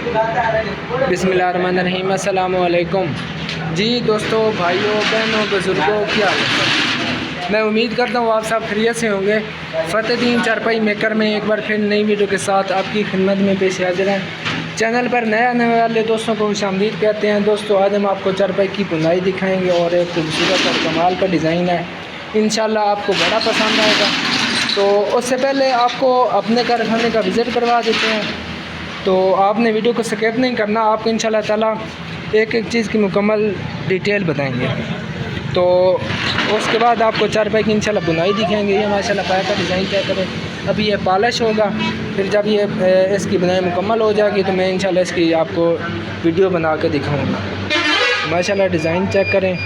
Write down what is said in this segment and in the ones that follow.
बिस्मिल्लाहिर्रहमानिर्रहीम, अस्सलामु अलैकुम। जी दोस्तों, भाइयों, बहनों, बुज़ुर्गों, क्या हाल है? मैं उम्मीद करता हूँ आप सब खैरियत से होंगे। फ़तेहदीन चारपाई मेकर में एक बार फिर नई वीडियो के साथ आपकी खिदमत में पेश हाजिर हैं। चैनल पर नए आने वाले दोस्तों को खुशामदीद कहते हैं। दोस्तों, आज हम आपको चारपाई की बुनाई दिखाएँगे और एक खूबसूरत और कमाल का डिज़ाइन है, इंशाल्लाह आपको बड़ा पसंद आएगा। तो उससे पहले आपको अपने कारखाने का विज़िट करवा देते हैं। तो आपने वीडियो को स्किप नहीं करना, आपको इंशाल्लाह ताला एक एक चीज़ की मुकम्मल डिटेल बताएंगे। तो उसके बाद आपको चारपाई की इंशाल्लाह बुनाई दिखाएंगे। ये माशाल्लाह पाया का डिज़ाइन चेक करें, अभी ये पॉलिश होगा, फिर जब ये इसकी बुनाई मुकम्मल हो जाएगी तो मैं इंशाल्लाह इसकी आपको वीडियो बना के दिखाऊँगा। माशाल्लाह डिज़ाइन चेक करें।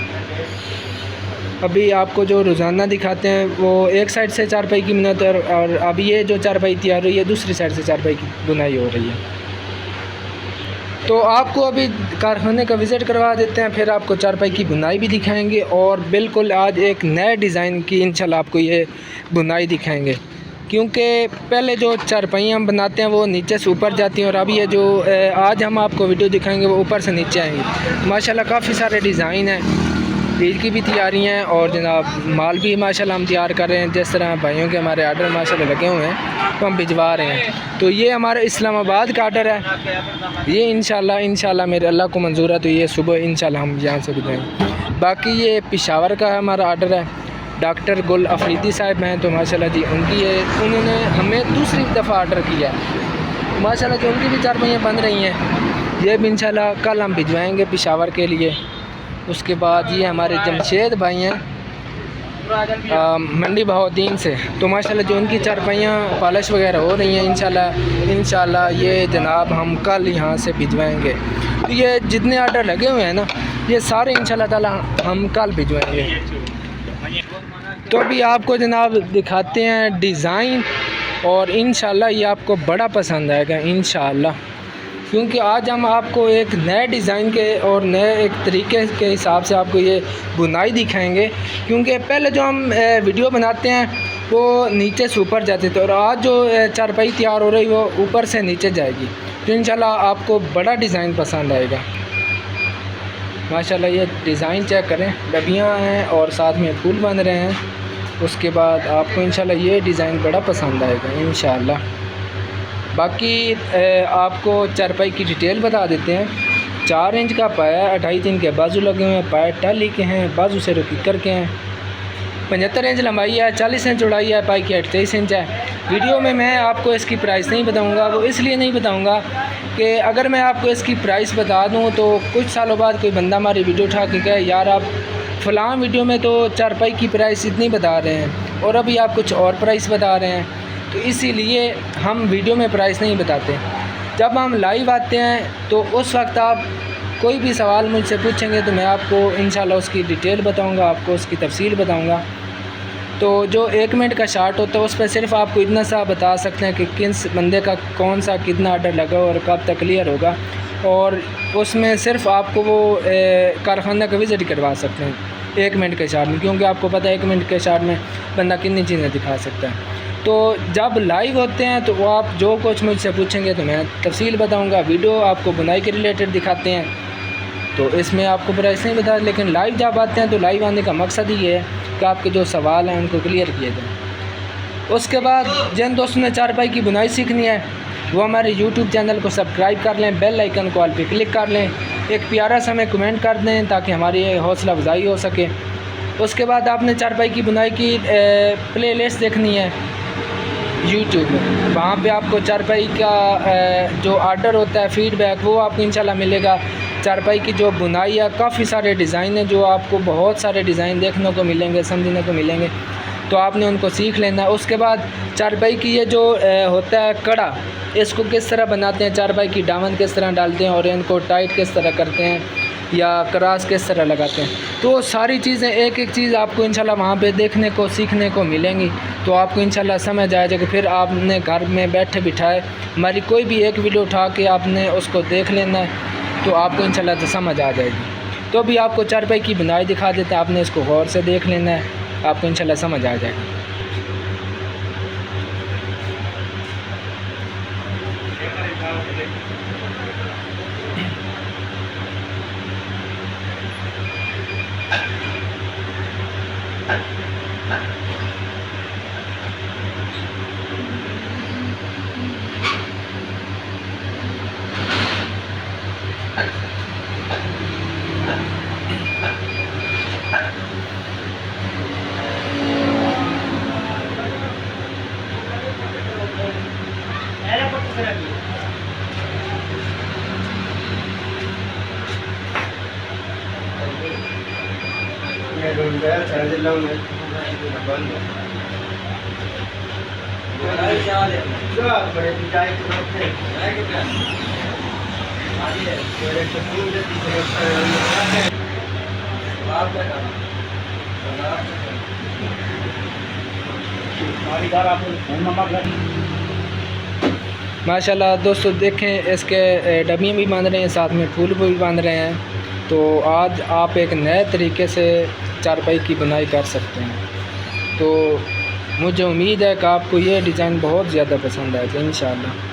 अभी आपको जो रोज़ाना दिखाते हैं वो एक साइड से चारपाई की बुनाई और अभी ये जो चारपाई तैयार हुई है दूसरी साइड से चारपाई की बुनाई हो रही है। तो आपको अभी कारखाने का विज़िट करवा देते हैं, फिर आपको चारपाई की बुनाई भी दिखाएंगे और बिल्कुल आज एक नए डिज़ाइन की इंशाल्लाह आपको ये बुनाई दिखाएंगे। क्योंकि पहले जो चारपाई हम बनाते हैं वो नीचे से ऊपर जाती हैं और अभी ये जो आज हम आपको वीडियो दिखाएंगे वो ऊपर से नीचे आएंगी। माशाल्लाह काफ़ी सारे डिज़ाइन हैं, ईद की भी तैयारी हैं और जनाब माल भी माशाल्लाह हम तैयार कर रहे हैं। जिस तरह भाइयों के हमारे आर्डर माशाल्लाह लगे हुए हैं तो हम भिजवा रहे हैं। तो ये हमारे इस्लामाबाद का आर्डर है। ये इंशाल्लाह मेरे अल्लाह को मंजूर है तो ये सुबह इंशाल्लाह हम यहाँ से भिजवाएंगे। बाकी ये पेशावर का हमारा आर्डर है। डॉक्टर गुल अफरीदी साहब हैं तो माशाल्लाह जी उन्होंने हमें दूसरी दफ़ा आर्डर किया है। माशाल्लाह जो उनकी भी चारपाइयाँ बन रही हैं, ये भी इंशाल्लाह कल हम भिजवाएँगे पेशावर के लिए। उसके बाद ये हमारे जमशेद भाई हैं मंडी बहाउद्दीन से, तो माशाल्लाह जो उनकी चारपाइयाँ पॉलिश वगैरह हो रही हैं इंशाल्लाह ये जनाब हम कल यहाँ से भिजवाएंगे। तो ये जितने आर्डर लगे हुए हैं ना ये सारे इंशाल्लाह ताला हम कल भिजवाएंगे। तो अभी आपको जनाब दिखाते हैं डिज़ाइन और इंशाल्लाह ये आपको बड़ा पसंद आएगा इंशाल्लाह, क्योंकि आज हम आपको एक नए डिज़ाइन के और नए एक तरीके के हिसाब से आपको ये बुनाई दिखाएंगे। क्योंकि पहले जो हम वीडियो बनाते हैं वो नीचे से ऊपर जाते थे और आज जो चारपाई तैयार हो रही वो ऊपर से नीचे जाएगी। तो इंशाल्लाह आपको बड़ा डिज़ाइन पसंद आएगा। माशाल्लाह ये डिज़ाइन चेक करें, डबियाँ हैं और साथ में फूल बन रहे हैं। उसके बाद आपको इंशाल्लाह ये डिज़ाइन बड़ा पसंद आएगा इंशाल्लाह। बाकी आपको चारपाई की डिटेल बता देते हैं। 4 इंच का पाया, 2.5 इंच के बाजू लगे हुए हैं, पाए टाली के हैं, बाजू से रुकिकर के हैं। 75 इंच लंबाई है, 40 इंच चौड़ाई है, पाई की 28 इंच है। वीडियो में मैं आपको इसकी प्राइस नहीं बताऊंगा, वो इसलिए नहीं बताऊंगा कि अगर मैं आपको इसकी प्राइस बता दूं तो कुछ सालों बाद कोई बंदा हमारी वीडियो उठा के कहे यार आप फ़लाँ वीडियो में तो चारपाई की प्राइस इतनी बता रहे हैं और अभी आप कुछ और प्राइस बता रहे हैं। तो इसीलिए हम वीडियो में प्राइस नहीं बताते। जब हम लाइव आते हैं तो उस वक्त आप कोई भी सवाल मुझसे पूछेंगे तो मैं आपको इंशाल्लाह उसकी डिटेल बताऊंगा, आपको उसकी तफसील बताऊंगा। तो जो 1 मिनट का शार्ट होता है उस पर सिर्फ आपको इतना सा बता सकते हैं कि किस बंदे का कौन सा कितना आर्डर लगा और कब तक क्लियर होगा, और उसमें सिर्फ आपको वो कारखाना का विज़िट करवा सकते हैं 1 मिनट के शार्ट में। क्योंकि आपको पता है 1 मिनट के शार्ट में बंदा कितनी चीज़ें दिखा सकता है। तो जब लाइव होते हैं तो वो आप जो कुछ मुझसे पूछेंगे तो मैं तफसील बताऊंगा। वीडियो आपको बुनाई के रिलेटेड दिखाते हैं तो इसमें आपको प्राइस नहीं बता, लेकिन लाइव जब आते हैं तो लाइव आने का मकसद ही ये है कि आपके जो सवाल हैं उनको क्लियर किए जाए। उसके बाद जिन दोस्तों ने चारपाई की बुनाई सीखनी है वो हमारे यूट्यूब चैनल को सब्सक्राइब कर लें, बेल आइकन को ऑल पे क्लिक कर लें, एक प्यारा सा हमें कमेंट कर दें ताकि हमारी हौसला अफजाई हो सके। उसके बाद आपने चारपाई की बुनाई की प्ले लिस्ट देखनी है यूट्यूब में, वहाँ पे आपको चारपाई का जो आर्डर होता है फीडबैक वो आपको इंशाल्लाह मिलेगा। चारपाई की जो बुनाई है काफ़ी सारे डिज़ाइन है, जो आपको बहुत सारे डिज़ाइन देखने को मिलेंगे, समझने को मिलेंगे, तो आपने उनको सीख लेना है। उसके बाद चारपाई की ये जो होता है कड़ा, इसको किस तरह बनाते हैं, चारपाई की दामन किस तरह डालते हैं और इनको टाइट किस तरह करते हैं या क्रास किस तरह लगाते हैं, तो सारी चीज़ें एक एक चीज़ आपको इंशाल्लाह वहाँ पे देखने को सीखने को मिलेंगी। तो आपको इंशाल्लाह समझ आ जाएगा। फिर आपने घर में बैठे बिठाए हमारी कोई भी एक वीडियो उठा के आपने उसको देख लेना है तो आपको इंशाल्लाह तो समझ आ जाएगी। तो अभी आपको चारपाई की बुनाई दिखा देते हैं, आपने इसको गौर से देख लेना है, आपको इंशाल्लाह समझ आ जाएगा। माशाल्लाह दोस्तों देखें, इसके डब्बियाँ भी बांध रहे हैं, साथ में फूल भी बांध रहे हैं। तो आज आप एक नए तरीके से चारपाई की बुनाई कर सकते हैं। तो मुझे उम्मीद है कि आपको ये डिज़ाइन बहुत ज़्यादा पसंद आएगा इंशाअल्लाह।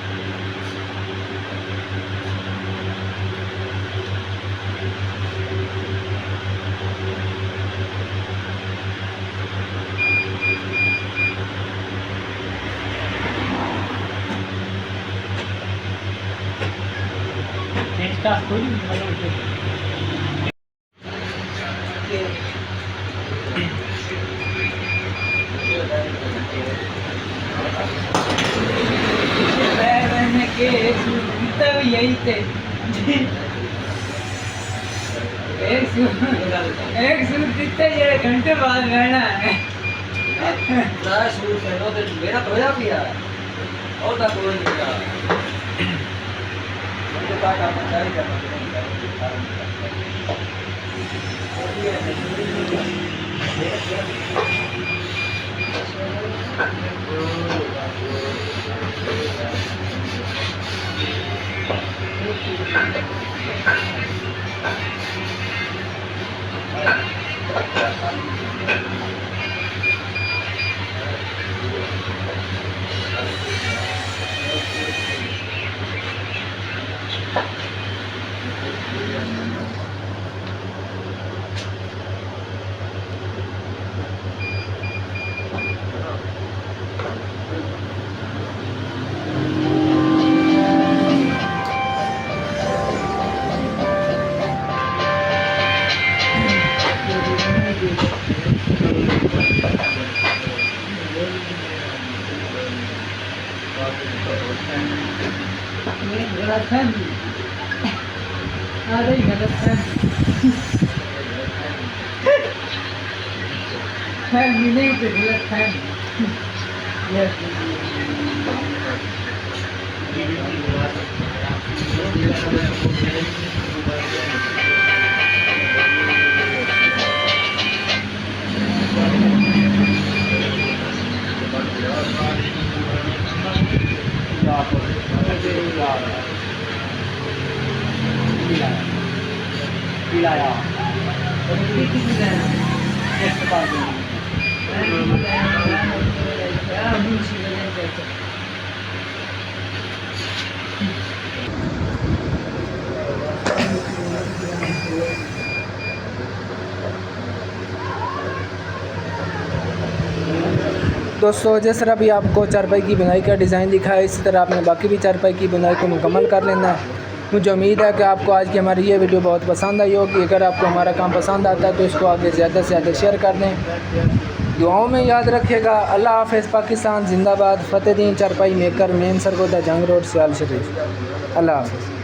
यही थे एक सूट कितने ये घंटे बाद रहना है। सूट मेरा धोया भी है और ना कोई गलतफहमी आ रही फहमी नहीं तो गलतफहमी। Pilaya. दोस्तों जिस तरह भी आपको चारपाई की बुनाई का डिज़ाइन दिखा है, इसी तरह आपने बाकी भी चारपाई की बुनाई को मुकम्मल कर लेना है। मुझे उम्मीद है कि आपको आज की हमारी ये वीडियो बहुत पसंद आई होगी। अगर आपको हमारा काम पसंद आता है तो इसको आगे ज़्यादा से ज़्यादा शेयर कर दें। दुआओं में याद रखिएगा। अल्लाह हाफ़िज़। पाकिस्तान जिंदाबाद। फ़तेह दीन चारपाई मेकर, मेन सरगोदा, जंग रोड, सियाल शरीफ। अल्लाह हाफ़िज़।